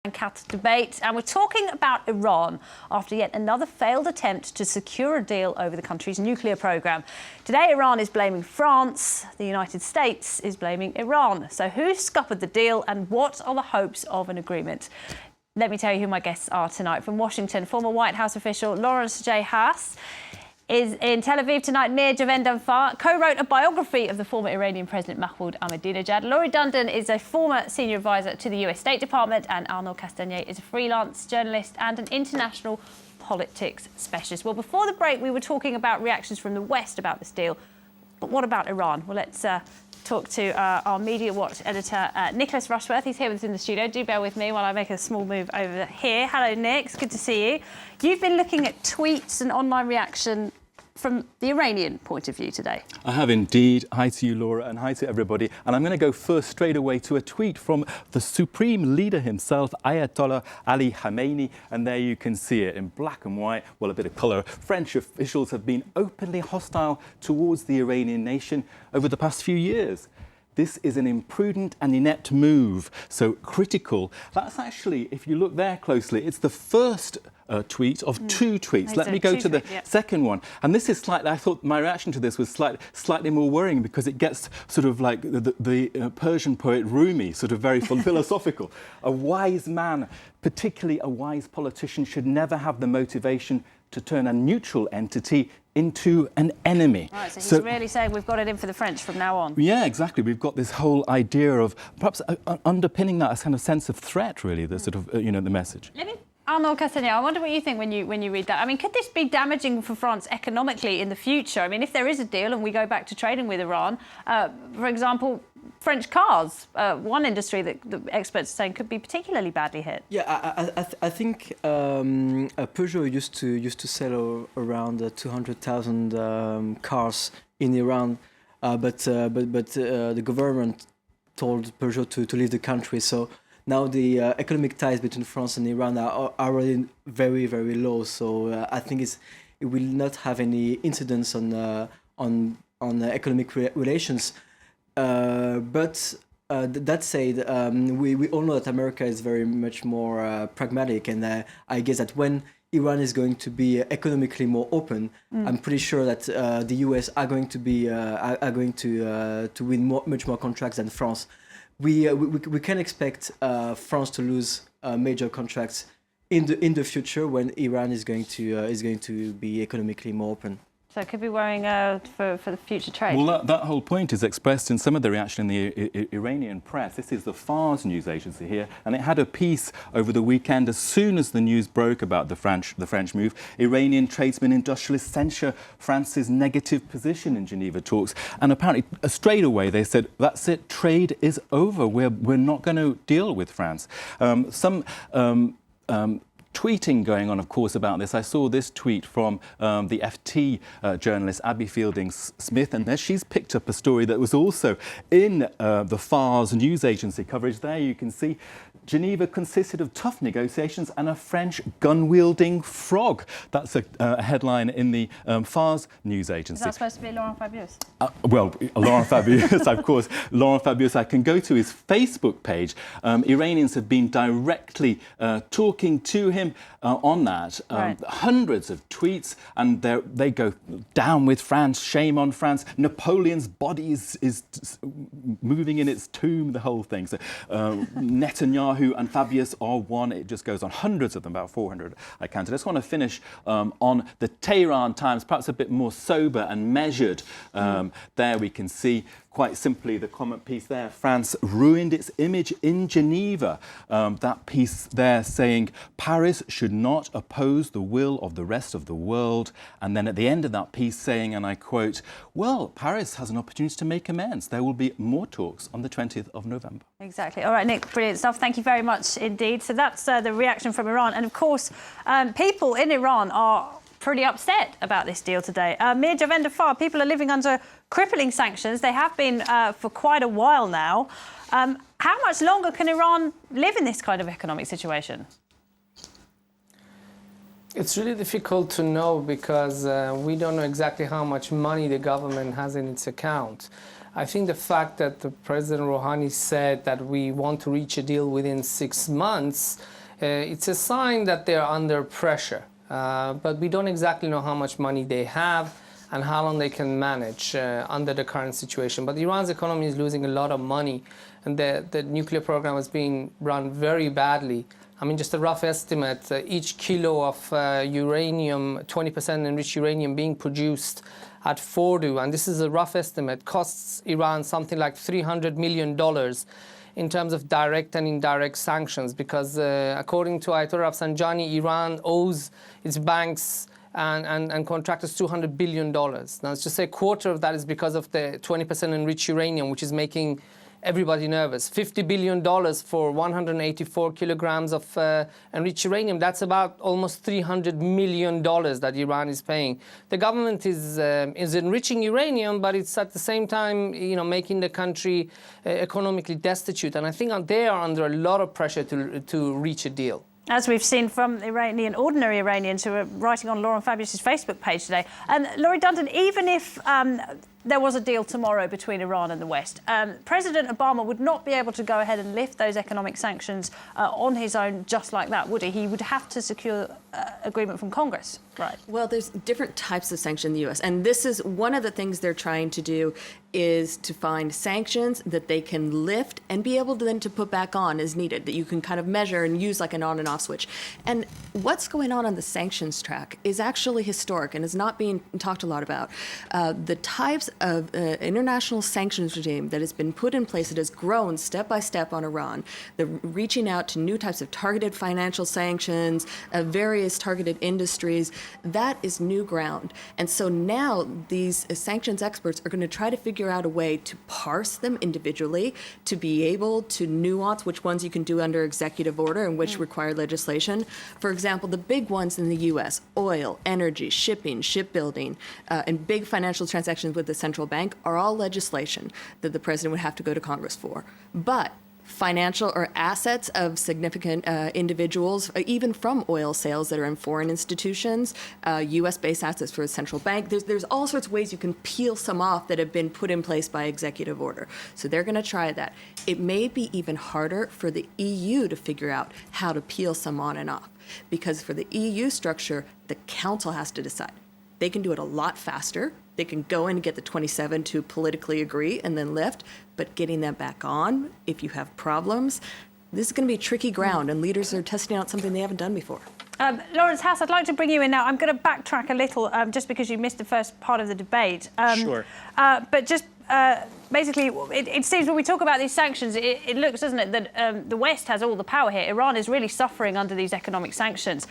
and cat debate, and we're talking about Iran after yet another failed attempt to secure a deal over the country's nuclear programme. Today, Iran is blaming France, the United States is blaming Iran. So who scuppered the deal and what are the hopes of an agreement? Let me tell you who my guests are tonight. From Washington, former White House official Lawrence J. HAAS is in Tel Aviv tonight. Meir JAVEDANFAR co-wrote a biography of the former Iranian President Mahmoud Ahmadinejad. Laurie DUNDON is a former senior advisor to the US State Department, and Arnaud Castaignet is a freelance journalist and an international politics specialist. Well, before the break, we were talking about reactions from the West about this deal. But what about Iran? Well, let's talk to our Media Watch editor, Nicholas Rushworth. He's here with us in the studio. Do bear with me while I make a small move over here. Hello, Nick. It's good to see you. You've been looking at tweets and online reaction from the Iranian point of view today. I have indeed. Hi to you, Laura, and hi to everybody. And I'm going to go first straight away to a tweet from the supreme leader himself, Ayatollah Ali Khamenei. And there you can see it in black and white, well, a bit of colour. French officials have been openly hostile towards the Iranian nation over the past few years. This is an imprudent and inept move, so critical. That's actually, if you look there closely, it's the first tweet of two tweets. Let me go to the second one. And this is slightly, I thought my reaction to this was slightly more worrying because it gets sort of like the Persian poet Rumi, sort of very philosophical. A wise man, particularly a wise politician, should never have the motivation to turn a neutral entity into an enemy. Right, so he's really saying we've got it in for the French from now on. Yeah, exactly. We've got this whole idea of perhaps underpinning that as kind of sense of threat, really, the sort of, the message. Arnaud Castaignet, I wonder what you think when you read that. I mean, could this be damaging for France economically in the future? I mean, if there is a deal and we go back to trading with Iran, for example, French cars, one industry that the experts are saying could be particularly badly hit. Yeah, I think Peugeot used to sell around 200,000 cars in Iran, but the government told Peugeot to leave the country. So now the economic ties between France and Iran are already very, very low. So I think it will not have any incidence on economic relations. But that said, we all know that America is very much more pragmatic, and I guess that when Iran is going to be economically more open, I'm pretty sure that the US are going to win much more contracts than France. We can expect France to lose major contracts in the future when Iran is going to be economically more open. So it could be worrying for the future trade. Well, that whole point is expressed in some of the reaction in the Iranian press. This is the FARS news agency here, and it had a piece over the weekend as soon as the news broke about the French move. Iranian tradesmen industrialists censure France's negative position in Geneva talks, and apparently straight away they said, that's it, trade is over. We're not going to deal with France. Tweeting going on, of course, about this. I saw this tweet from the FT journalist Abby Fielding-Smith, and there she's picked up a story that was also in the FARS news agency coverage. There you can see Geneva consisted of tough negotiations and a French gun-wielding frog. That's a headline in the FARS news agency. Is that supposed to be Laurent Fabius? Well, Laurent Fabius, of course. Laurent Fabius, I can go to his Facebook page. Iranians have been directly talking to him on that. Right. Hundreds of tweets, and they go down with France, shame on France. Napoleon's body is moving in its tomb, the whole thing. So Netanyahu and Fabius are one. It just goes on. Hundreds of them, about 400 I counted. I just want to finish on the Tehran Times, perhaps a bit more sober and measured. There we can see quite simply the comment piece there. France ruined its image in Geneva. That piece there saying Paris should not oppose the will of the rest of the world. And then at the end of that piece saying, and I quote, well, Paris has an opportunity to make amends. There will be more talks on the 20th of November. Exactly. All right, Nick, brilliant stuff. Thank you very much indeed. So that's the reaction from Iran. And of course, people in Iran are pretty upset about this deal today. Meir JAVEDANFAR, people are living under crippling sanctions. They have been for quite a while now. How much longer can Iran live in this kind of economic situation? It's really difficult to know because we don't know exactly how much money the government has in its account. I think the fact that the President Rouhani said that we want to reach a deal within 6 months, it's a sign that they're under pressure. But we don't exactly know how much money they have and how long they can manage under the current situation. But Iran's economy is losing a lot of money, and the nuclear program is being run very badly. I mean, just a rough estimate, each kilo of uranium, 20% enriched uranium being produced at Fordow, and this is a rough estimate, costs Iran something like $300 million in terms of direct and indirect sanctions, because according to Ayatollah Rafsanjani, Iran owes its banks and contractors $200 billion. Now, let's just say a quarter of that is because of the 20% enriched uranium, which is making everybody nervous. $50 billion for 184 kilograms of enriched uranium. That's about almost $300 million that Iran is paying. The government is enriching uranium, but it's at the same time, making the country economically destitute. And I think they are under a lot of pressure to reach a deal. As we've seen from ordinary Iranians who are writing on Laurent Fabius's Facebook page today. Laurie Dundon, even if there was a deal tomorrow between Iran and the West, President Obama would not be able to go ahead and lift those economic sanctions on his own just like that, would he? He would have to secure agreement from Congress, right? Well, there's different types of sanctions in the U.S., and this is one of the things they're trying to do, is to find sanctions that they can lift and be able to then to put back on as needed, that you can kind of measure and use like an on and off switch. And what's going on the sanctions track is actually historic and is not being talked a lot about. The types of international sanctions regime that has been put in place, that has grown step by step on Iran, the reaching out to new types of targeted financial sanctions, various targeted industries, that is new ground. And so now these sanctions experts are going to try to figure out a way to parse them individually, to be able to nuance which ones you can do under executive order and which require legislation. For example, the big ones in the U.S., oil, energy, shipping, shipbuilding, and big financial transactions with the central bank are all legislation that the president would have to go to Congress for. But financial or assets of significant individuals, even from oil sales that are in foreign institutions, U.S.-based assets for a central bank. There's all sorts of ways you can peel some off that have been put in place by executive order. So they're going to try that. It may be even harder for the EU to figure out how to peel some on and off, because for the EU structure, the Council has to decide. They can do it a lot faster. They can go in and get the 27 to politically agree and then lift, but getting them back on, if you have problems, this is going to be tricky ground, and leaders are testing out something they haven't done before. Lawrence Haas, I'd like to bring you in now. I'm going to backtrack a little, just because you missed the first part of the debate. Sure. But just basically, it seems when we talk about these sanctions, it looks, doesn't it, that the West has all the power here. Iran is really suffering under these economic sanctions.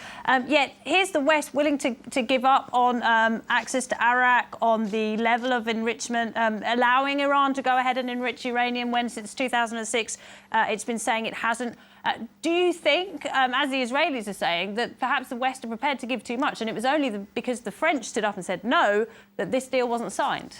Yet here's the West willing to give up on access to Arak, on the level of enrichment, allowing Iran to go ahead and enrich uranium when since 2006 it's been saying it hasn't. Do you think, as the Israelis are saying, that perhaps the West are prepared to give too much, and it was only because the French stood up and said no that this deal wasn't signed?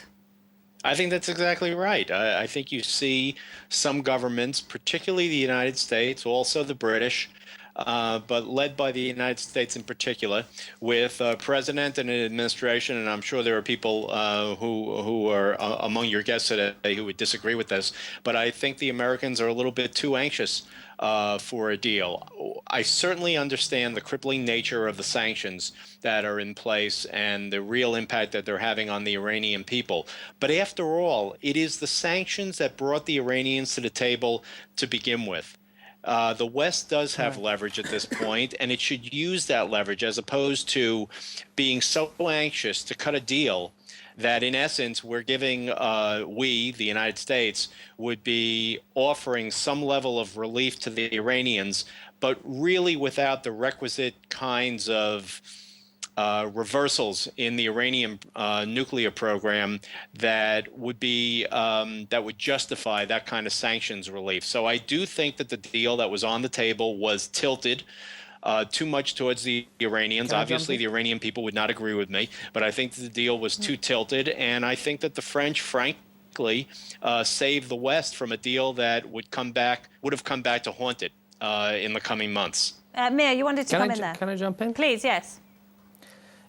I think that's exactly right. I think you see some governments, particularly the United States, also the British, but led by the United States in particular, with a president and an administration, and I'm sure there are people who are among your guests today who would disagree with this, but I think the Americans are a little bit too anxious for a deal. I certainly understand the crippling nature of the sanctions that are in place and the real impact that they're having on the Iranian people. But after all, it is the sanctions that brought the Iranians to the table to begin with. The West does have leverage at this point, and it should use that leverage as opposed to being so anxious to cut a deal that in essence we're giving, we, the United States, would be offering some level of relief to the Iranians, but really without the requisite kinds of reversals in the Iranian nuclear program that would be that would justify that kind of sanctions relief. So I do think that the deal that was on the table was tilted too much towards the Iranians. Obviously, the Iranian people would not agree with me, but I think the deal was too tilted, and I think that the French, frankly, saved the West from a deal that would have come back to haunt it in the coming months. Meir, you wanted to come in there. Can I jump in? Please, yes.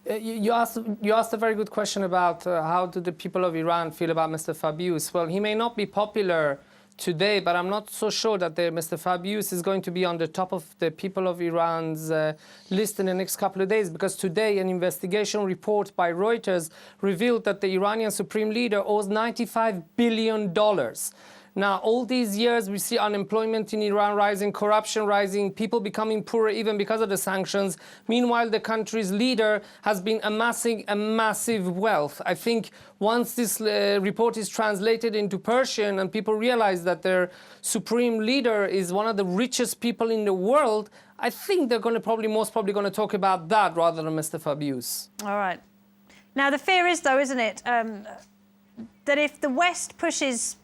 You asked a very good question about how do the people of Iran feel about Mr. Fabius. Well, he may not be popular today, but I'm not so sure that Mr. Fabius is going to be on the top of the people of Iran's list in the next couple of days, because today an investigation report by Reuters revealed that the Iranian supreme leader owes $95 billion. Now, all these years, we see unemployment in Iran rising, corruption rising, people becoming poorer even because of the sanctions. Meanwhile, the country's leader has been amassing a massive wealth. I think once this report is translated into Persian and people realize that their supreme leader is one of the richest people in the world, I think they're going to most probably going to talk about that rather than Mr. Fabius. All right. Now, the fear is, though, isn't it, that if the West pushes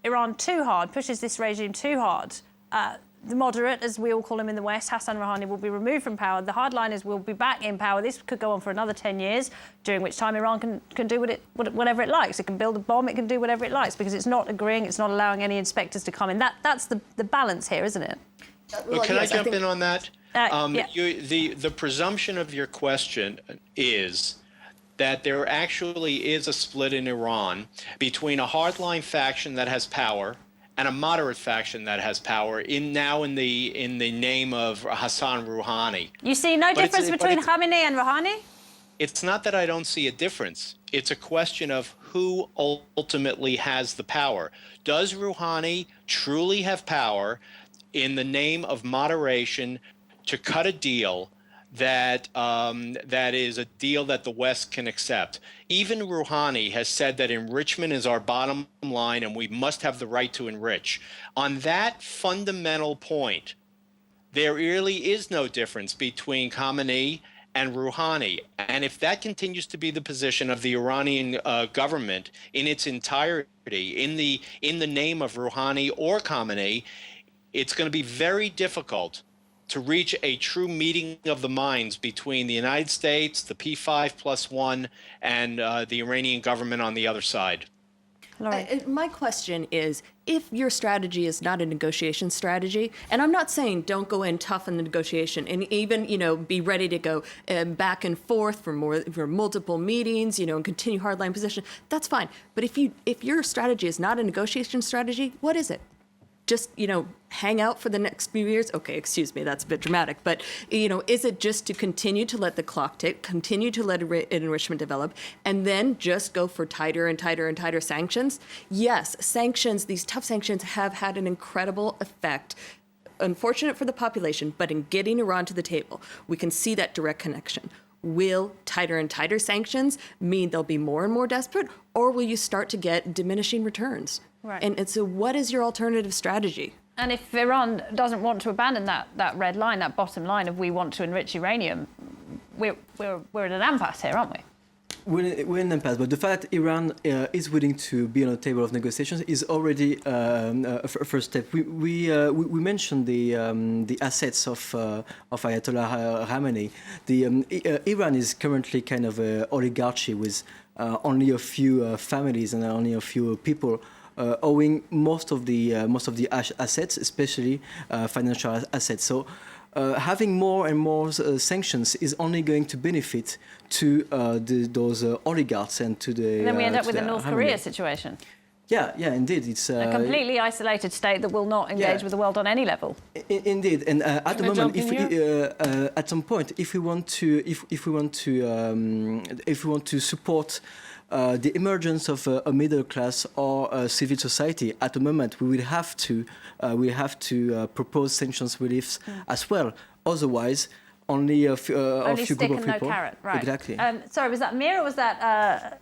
Iran too hard, pushes this regime too hard, the moderate, as we all call him in the West, Hassan Rouhani, will be removed from power. The hardliners will be back in power. This could go on for another 10 years, during which time Iran can do whatever it likes. It can build a bomb, it can do whatever it likes, because it's not agreeing, it's not allowing any inspectors to come in. That's the balance here, isn't it? Well, can yes, I jump in on that? Yeah. The presumption of your question is that there actually is a split in Iran between a hardline faction that has power and a moderate faction that has power in the name of Hassan Rouhani. You see no difference between Khamenei and Rouhani? It's not that I don't see a difference. It's a question of who ultimately has the power. Does Rouhani truly have power in the name of moderation to cut a deal that is a deal that the West can accept? Even Rouhani has said that enrichment is our bottom line and we must have the right to enrich. On that fundamental point, there really is no difference between Khamenei and Rouhani. And if that continues to be the position of the Iranian government in its entirety, in the name of Rouhani or Khamenei, it's going to be very difficult to reach a true meeting of the minds between the United States, the P5+1, and the Iranian government on the other side. My question is, if your strategy is not a negotiation strategy, and I'm not saying don't go in tough in the negotiation and even, be ready to go back and forth for multiple meetings, and continue hardline position, that's fine. But if your strategy is not a negotiation strategy, what is it? Just, hang out for the next few years? Okay, excuse me, that's a bit dramatic. But, is it just to continue to let the clock tick, continue to let enrichment develop, and then just go for tighter and tighter and tighter sanctions? Yes, sanctions, these tough sanctions have had an incredible effect. Unfortunate for the population, but in getting Iran to the table, we can see that direct connection. Will tighter and tighter sanctions mean they'll be more and more desperate, or will you start to get diminishing returns? Right. And so what is your alternative strategy? And if Iran doesn't want to abandon that red line, that bottom line of we want to enrich uranium, we're at an impasse here, aren't we? We're in an impasse, but the fact that Iran is willing to be on the table of negotiations is already a first step. We mentioned the assets of Ayatollah Khamenei. Iran is currently kind of an oligarchy with only a few families and only a few people owing most of the assets, especially financial assets. So having more and more sanctions is only going to benefit to those oligarchs and to the. And then we end up with the a North Khamenei. Korea situation. Yeah, indeed, it's A completely isolated state that will not engage with the world on any level. Indeed, and at the Can I moment, jump in at some point, if we want to support the emergence of a middle class or a civil society, at the moment we will have to propose sanctions reliefs as well. Otherwise, only a few stick group of and people. no carrot, right? Exactly. Sorry, was that Meir or was that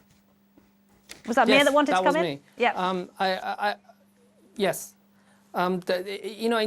Meir that wanted to come in? Me. Yeah. Yes. In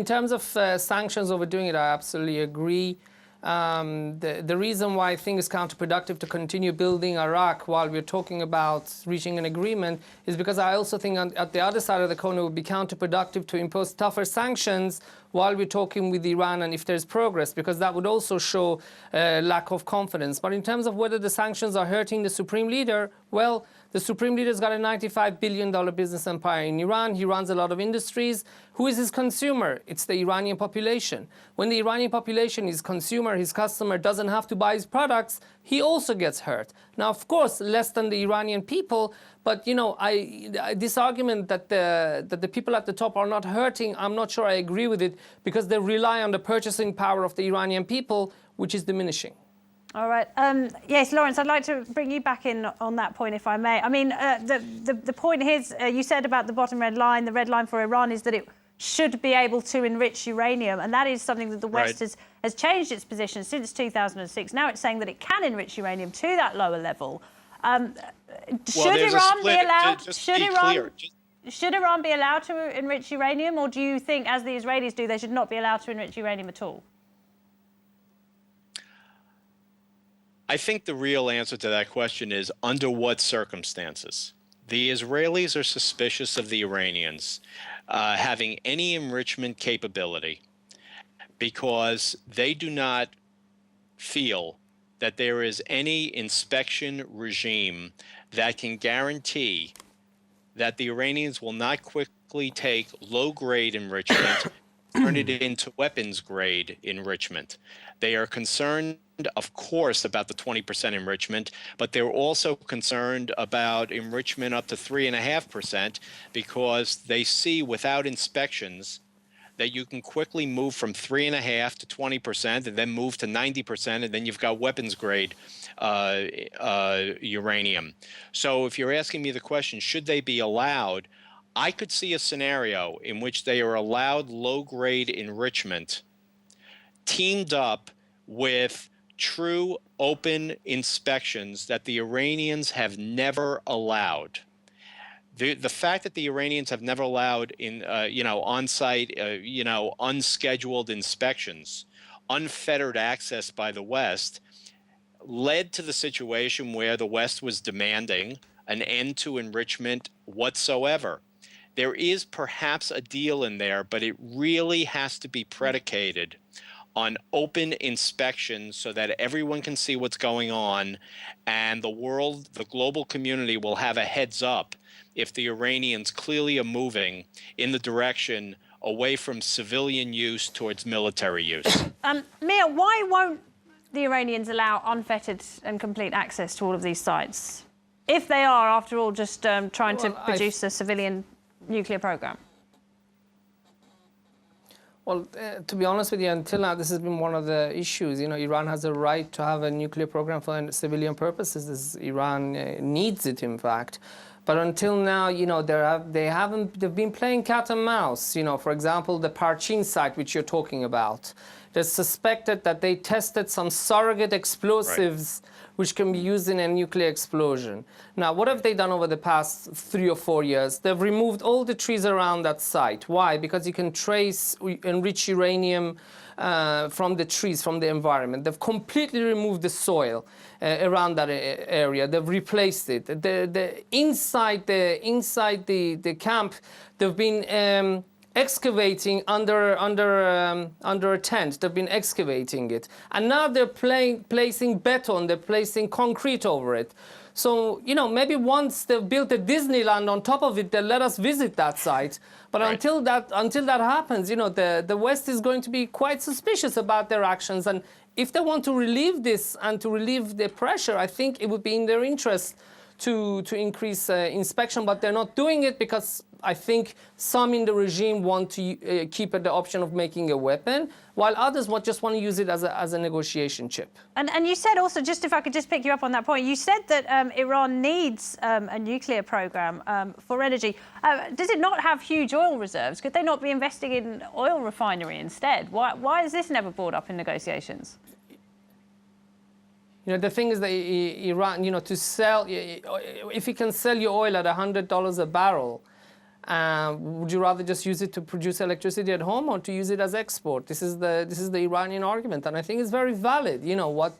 terms of sanctions overdoing it, I absolutely agree. The reason why I think it's counterproductive to continue building Iraq while we're talking about reaching an agreement is because I also think at the other side of the corner it would be counterproductive to impose tougher sanctions while we're talking with Iran and if there's progress, because that would also show lack of confidence. But in terms of whether the sanctions are hurting the supreme leader, well, the supreme leader's got a $95 billion business empire in Iran. He runs a lot of industries. Who is his consumer? It's the Iranian population. When the Iranian population, his consumer, his customer, doesn't have to buy his products, he also gets hurt. Now, of course, less than the Iranian people, but, you know, this argument that the people at the top are not hurting, I'm not sure I agree with it, because they rely on the purchasing power of the Iranian people, which is diminishing. All right. Yes, Lawrence, I'd like to bring you back in on that point, if I may. I mean, the point is, you said about the bottom red line, the red line for Iran is that it should be able to enrich uranium, and that is something that the West has changed its position since 2006. Now it's saying that it can enrich uranium to that lower level. Should Iran be allowed? Should Iran be allowed to enrich uranium, or do you think, as the Israelis do, they should not be allowed to enrich uranium at all? I think the real answer to that question is under what circumstances. The Israelis are suspicious of the Iranians having any enrichment capability because they do not feel that there is any inspection regime that can guarantee that the Iranians will not quickly take low-grade enrichment, turn it into weapons-grade enrichment. They are concerned, of course, about the 20% enrichment, but they're also concerned about enrichment up to 3.5% because they see without inspections that you can quickly move from 3.5% to 20% and then move to 90%, and then you've got weapons-grade uranium. So if you're asking me the question, should they be allowed, I could see a scenario in which they are allowed low-grade enrichment teamed up with true open inspections that the Iranians have never allowed. The fact that the Iranians have never allowed in on-site unscheduled inspections, unfettered access by the West, led to the situation where the West was demanding an end to enrichment whatsoever. There is perhaps a deal in there, but it really has to be predicated on open inspection so that everyone can see what's going on, and the global community will have a heads up if the Iranians clearly are moving in the direction away from civilian use towards military use. Meir, why won't the Iranians allow unfettered and complete access to all of these sites, if they are, after all, just trying to produce a civilian nuclear program? Well, to be honest with you, until now, this has been one of the issues. You know, Iran has a right to have a nuclear program for civilian purposes. Iran needs it, in fact. But until now, you know, they've been playing cat and mouse. You know, for example, the Parchin site, which you're talking about. There's suspected that they tested some surrogate explosives which can be used in a nuclear explosion. Now, what have they done over the past 3 or 4 years? They've removed all the trees around that site. Why? Because you can trace enriched uranium from the trees, from the environment. They've completely removed the soil around that area. They've replaced it. Inside the camp, they've been excavating under a tent. They've been excavating it, and now they're placing beton. They're placing concrete over it. So, you know, maybe once they've built a Disneyland on top of it, they'll let us visit that site. But until that happens, you know, the West is going to be quite suspicious about their actions. And if they want to relieve this and to relieve the pressure, I think it would be in their interest to increase inspection. But they're not doing it because I think some in the regime want to keep the option of making a weapon, while others just want to use it as a negotiation chip. And you said also, just if I could just pick you up on that point, you said that Iran needs a nuclear program for energy. Does it not have huge oil reserves? Could they not be investing in oil refinery instead? Why is this never brought up in negotiations? You know, the thing is that Iran, you know, to sell, if you can sell your oil at $100 a barrel, would you rather just use it to produce electricity at home or to use it as export? This is the Iranian argument, and I think it's very valid. You know,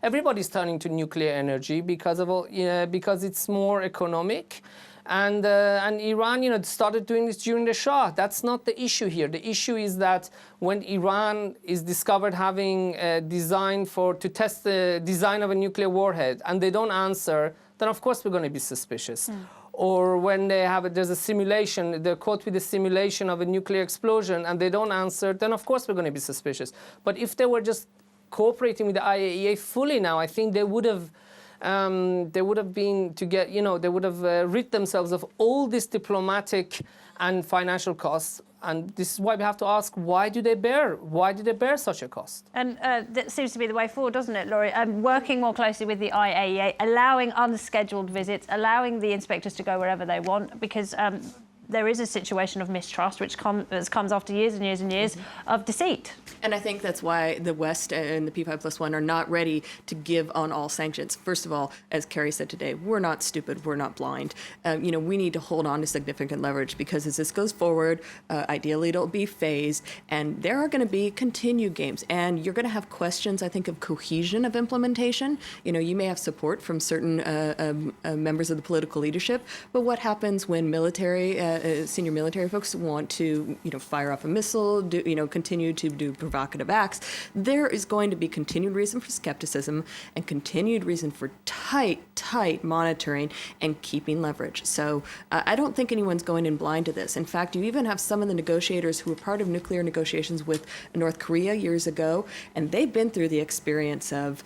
everybody's turning to nuclear energy because it's more economic. And Iran, started doing this during the Shah. That's not the issue here. The issue is that when Iran is discovered having a design to test the design of a nuclear warhead, and they don't answer, then of course we're going to be suspicious. Or when there's a simulation, they're caught with a simulation of a nuclear explosion, and they don't answer, then of course we're going to be suspicious. But if they were just cooperating with the IAEA fully now, I think they would have been to get, they would have rid themselves of all this diplomatic and financial costs. And this is why we have to ask, why do they bear such a cost? And that seems to be the way forward, doesn't it, Laurie? Working more closely with the IAEA, allowing unscheduled visits, allowing the inspectors to go wherever they want, because there is a situation of mistrust which comes after years and years and years of deceit. And I think that's why the West and the P5+1 are not ready to give on all sanctions. First of all, as Kerry said today, we're not stupid, we're not blind. We need to hold on to significant leverage, because as this goes forward, ideally it'll be phased, and there are going to be continued games. And you're going to have questions, I think, of cohesion of implementation. You may have support from certain members of the political leadership, but what happens when senior military folks want to, fire off a missile, continue to do provocative acts? There is going to be continued reason for skepticism and continued reason for tight monitoring and keeping leverage. So I don't think anyone's going in blind to this. In fact, you even have some of the negotiators who were part of nuclear negotiations with North Korea years ago, and they've been through the experience of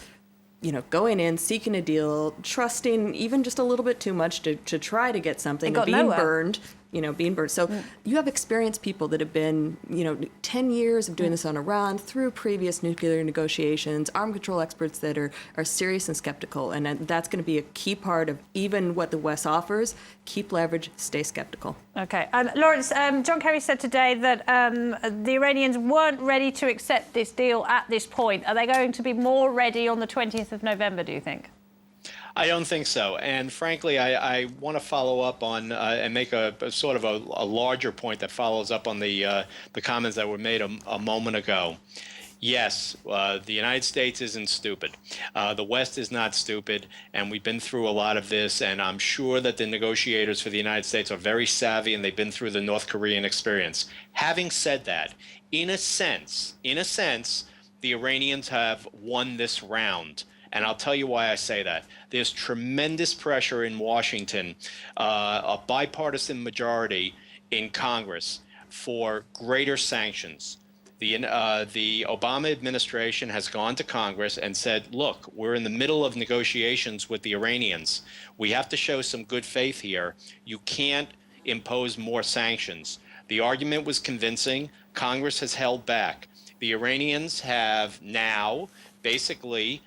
going in, seeking a deal, trusting even just a little bit too much to try to get something, and being burned. So you have experienced people that have been, 10 years of doing this on Iran, through previous nuclear negotiations, arms control experts that are serious and skeptical. And that's going to be a key part of even what the West offers. Keep leverage, stay skeptical. Okay. Lawrence, John Kerry said today that the Iranians weren't ready to accept this deal at this point. Are they going to be more ready on the 20th of November, do you think? I don't think so. And frankly, I want to follow up on and make a sort of a larger point that follows up on the comments that were made a moment ago. Yes, the United States isn't stupid. The West is not stupid, and we've been through a lot of this, and I'm sure that the negotiators for the United States are very savvy, and they've been through the North Korean experience. Having said that, in a sense, the Iranians have won this round. And I'll tell you why I say that. There's tremendous pressure in Washington, a bipartisan majority in Congress, for greater sanctions. The Obama administration has gone to Congress and said, look, we're in the middle of negotiations with the Iranians. We have to show some good faith here. You can't impose more sanctions. The argument was convincing. Congress has held back. The Iranians have now basically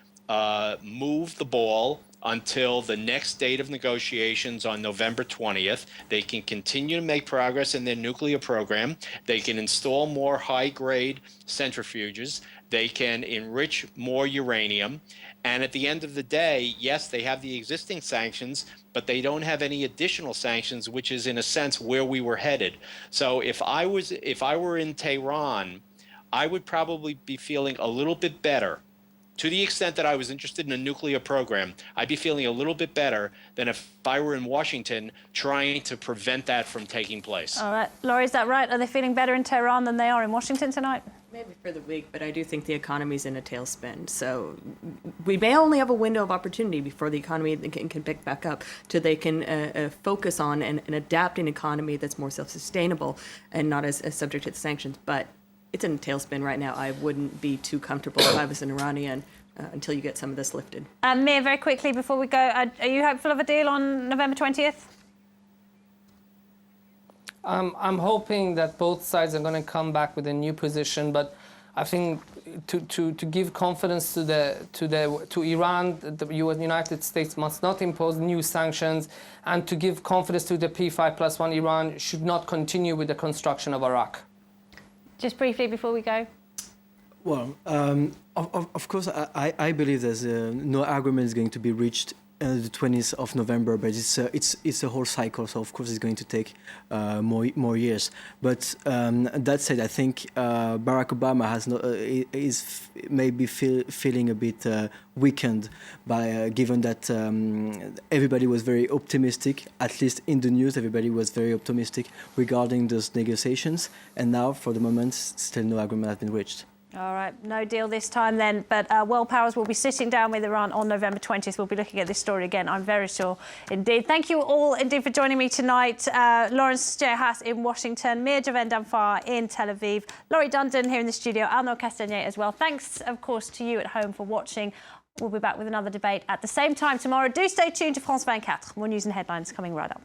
move the ball until the next date of negotiations on November 20th. They can continue to make progress in their nuclear program. They can install more high-grade centrifuges. They can enrich more uranium. And at the end of the day, yes, they have the existing sanctions, but they don't have any additional sanctions, which is in a sense where we were headed. So if I were in Tehran, I would probably be feeling a little bit better. To the extent that I was interested in a nuclear program, I'd be feeling a little bit better than if I were in Washington trying to prevent that from taking place. All right. Laurie, is that right? Are they feeling better in Tehran than they are in Washington tonight? Maybe for the week, but I do think the economy's in a tailspin. So we may only have a window of opportunity before the economy can pick back up, till they can focus on an adapting economy that's more self-sustainable and not as subject to the sanctions. But it's in a tailspin right now. I wouldn't be too comfortable if I was an Iranian until you get some of this lifted. Meir, very quickly before we go, are you hopeful of a deal on November 20th? I'm hoping that both sides are going to come back with a new position, but I think to give confidence to Iran, the United States must not impose new sanctions, and to give confidence to the P5+1, Iran should not continue with the construction of Iraq. Just briefly before we go. Well, of course, I believe there's no agreement is going to be reached the 20th of November, but it's a whole cycle. So of course it's going to take more years. But that said, I think Barack Obama is maybe feeling a bit weakened by given that everybody was very optimistic, at least in the news. Everybody was very optimistic regarding those negotiations, and now for the moment, still no agreement has been reached. All right, no deal this time then, but world powers will be sitting down with Iran on November 20th. We'll be looking at this story again, I'm very sure indeed. Thank you all indeed for joining me tonight. Lawrence JAVEDANFAR in Washington, Meir JAVEDANFAR in Tel Aviv, Laurie DUNDON here in the studio, Arnaud Castaignet as well. Thanks, of course, to you at home for watching. We'll be back with another debate at the same time tomorrow. Do stay tuned to France 24. More news and headlines coming right up.